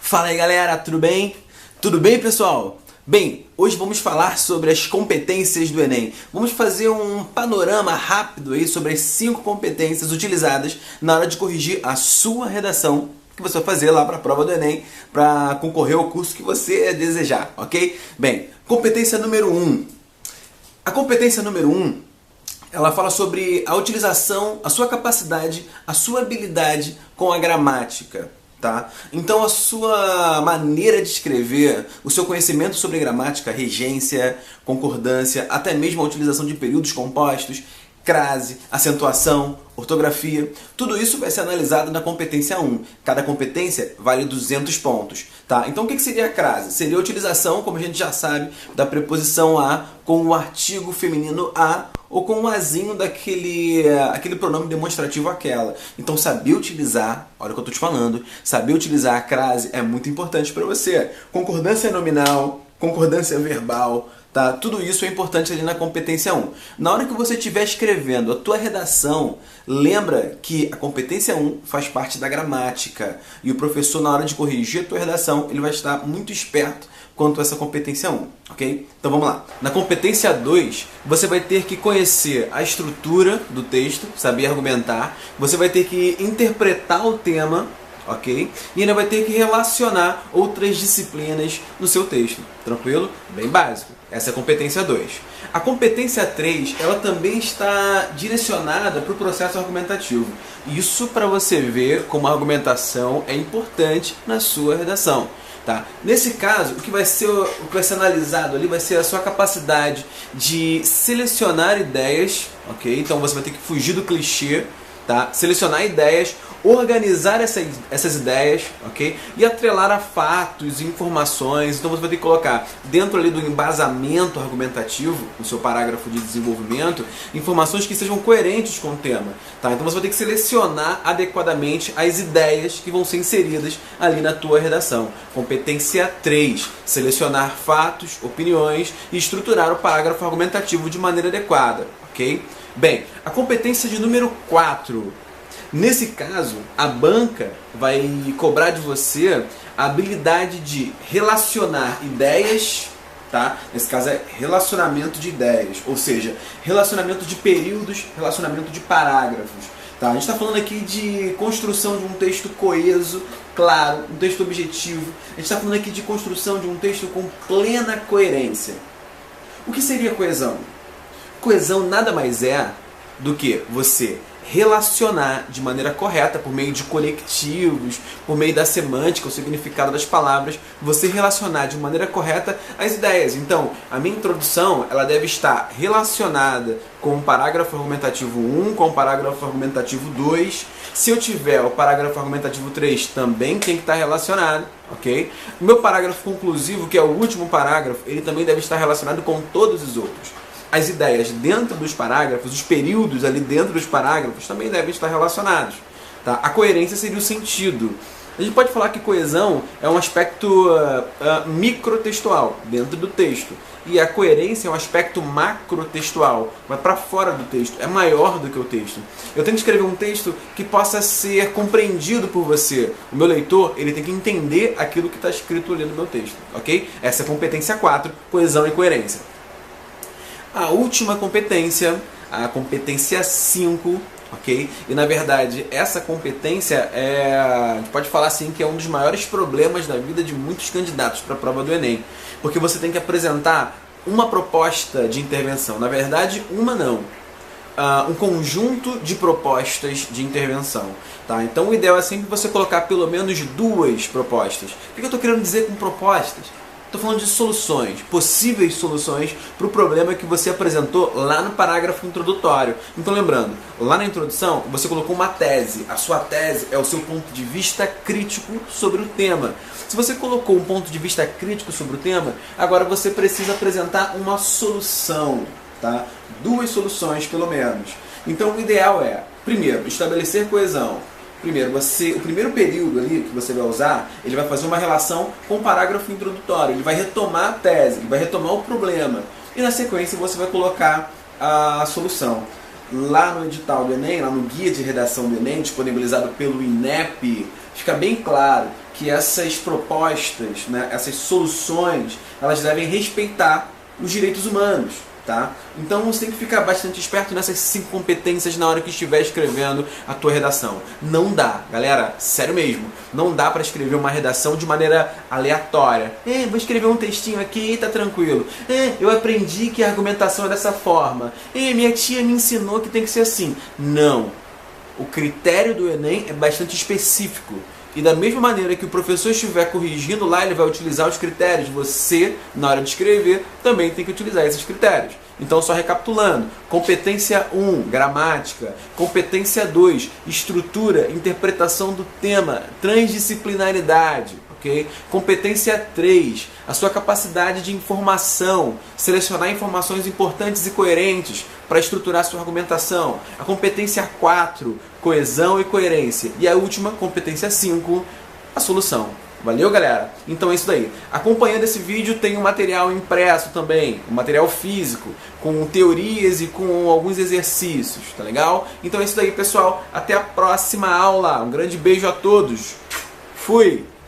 Fala aí galera, tudo bem? Tudo bem, pessoal? Bem, hoje vamos falar sobre as competências do Enem. Vamos fazer um panorama rápido aí sobre as 5 competências utilizadas na hora de corrigir a sua redação que você vai fazer lá para a prova do Enem para concorrer ao curso que você desejar, ok? Bem, competência número 1. A competência número 1, ela fala sobre a utilização, a sua capacidade, a sua habilidade com a gramática. Tá? Então a sua maneira de escrever, o seu conhecimento sobre gramática, regência, concordância, até mesmo a utilização de períodos compostos, crase, acentuação, ortografia, tudo isso vai ser analisado na competência 1. Cada competência vale 200 pontos. Tá? Então o que seria a crase? Seria a utilização, como a gente já sabe, da preposição a com o artigo feminino a ou com o azinho aquele pronome demonstrativo aquela. Então saber utilizar, olha o que eu estou te falando, saber utilizar a crase é muito importante para você. Concordância nominal, concordância verbal, tá? Tudo isso é importante ali na competência 1. Na hora que você estiver escrevendo a tua redação, lembra que a competência 1 faz parte da gramática. E o professor, na hora de corrigir a tua redação, ele vai estar muito esperto quanto a essa competência 1, ok? Então vamos lá. Na competência 2, você vai ter que conhecer a estrutura do texto, saber argumentar, você vai ter que interpretar o tema, ok? E ainda vai ter que relacionar outras disciplinas no seu texto, tranquilo? Bem básico. Essa é a competência 2. A competência 3, ela também está direcionada para o processo argumentativo. Isso para você ver como a argumentação é importante na sua redação. Tá? Nesse caso, o que vai ser analisado ali vai ser a sua capacidade de selecionar ideias, ok? Então você vai ter que fugir do clichê, tá? Selecionar ideias, organizar essas ideias, ok? E atrelar a fatos e informações. Então você vai ter que colocar dentro ali do embasamento argumentativo, no seu parágrafo de desenvolvimento, informações que sejam coerentes com o tema, tá? Então você vai ter que selecionar adequadamente as ideias que vão ser inseridas ali na tua redação. Competência 3, selecionar fatos, opiniões e estruturar o parágrafo argumentativo de maneira adequada, ok? Bem, a competência de número 4. Nesse caso, a banca vai cobrar de você a habilidade de relacionar ideias, tá? Nesse caso é relacionamento de ideias, ou seja, relacionamento de períodos, relacionamento de parágrafos. Tá? A gente está falando aqui de construção de um texto coeso, claro, um texto objetivo. A gente está falando aqui de construção de um texto com plena coerência. O que seria coesão? Coesão nada mais é do que você relacionar de maneira correta, por meio de conectivos, por meio da semântica, o significado das palavras, você relacionar de maneira correta as ideias. Então, a minha introdução ela deve estar relacionada com o parágrafo argumentativo 1, com o parágrafo argumentativo 2. Se eu tiver o parágrafo argumentativo 3, também tem que estar relacionado, ok? O meu parágrafo conclusivo, que é o último parágrafo, ele também deve estar relacionado com todos os outros. As ideias dentro dos parágrafos, os períodos ali dentro dos parágrafos também devem estar relacionados. Tá? A coerência seria o sentido. A gente pode falar que coesão é um aspecto microtextual dentro do texto. E a coerência é um aspecto macrotextual, vai para fora do texto, é maior do que o texto. Eu tenho que escrever um texto que possa ser compreendido por você. O meu leitor ele tem que entender aquilo que está escrito ali no meu texto. Ok? Essa é a competência 4, coesão e coerência. A última competência, a competência 5, ok? E na verdade essa competência a gente pode falar assim que é um dos maiores problemas da vida de muitos candidatos para a prova do Enem. Porque você tem que apresentar uma proposta de intervenção, na verdade uma não. Um conjunto de propostas de intervenção. Tá? Então o ideal é sempre você colocar pelo menos 2 propostas. O que eu estou querendo dizer com propostas? Estou falando de soluções, possíveis soluções para o problema que você apresentou lá no parágrafo introdutório. Então lembrando, lá na introdução você colocou uma tese. A sua tese é o seu ponto de vista crítico sobre o tema. Se você colocou um ponto de vista crítico sobre o tema, agora você precisa apresentar uma solução. Tá? 2 soluções pelo menos. Então o ideal é, primeiro, estabelecer coesão. Primeiro, o primeiro período ali que você vai usar, ele vai fazer uma relação com o parágrafo introdutório, ele vai retomar a tese, ele vai retomar o problema. E na sequência você vai colocar a solução. Lá no edital do Enem, lá no guia de redação do Enem, disponibilizado pelo INEP, fica bem claro que essas propostas, né, essas soluções, elas devem respeitar os direitos humanos. Tá? Então você tem que ficar bastante esperto nessas 5 competências na hora que estiver escrevendo a tua redação. Não dá, galera, sério mesmo, não dá para escrever uma redação de maneira aleatória. Vou escrever um textinho aqui e tá tranquilo. Eu aprendi que a argumentação é dessa forma. Minha tia me ensinou que tem que ser assim. Não. O critério do Enem é bastante específico. E da mesma maneira que o professor estiver corrigindo lá, ele vai utilizar os critérios. Você, na hora de escrever, também tem que utilizar esses critérios. Então, só recapitulando. Competência 1, gramática. Competência 2, estrutura, interpretação do tema, transdisciplinaridade. Okay? Competência 3, a sua capacidade de informação, selecionar informações importantes e coerentes para estruturar sua argumentação. A competência 4, coesão e coerência. E a última, competência 5, a solução. Valeu, galera? Então é isso daí. Acompanhando esse vídeo tem um material impresso também, um material físico, com teorias e com alguns exercícios, tá legal? Então é isso daí, pessoal. Até a próxima aula. Um grande beijo a todos. Fui!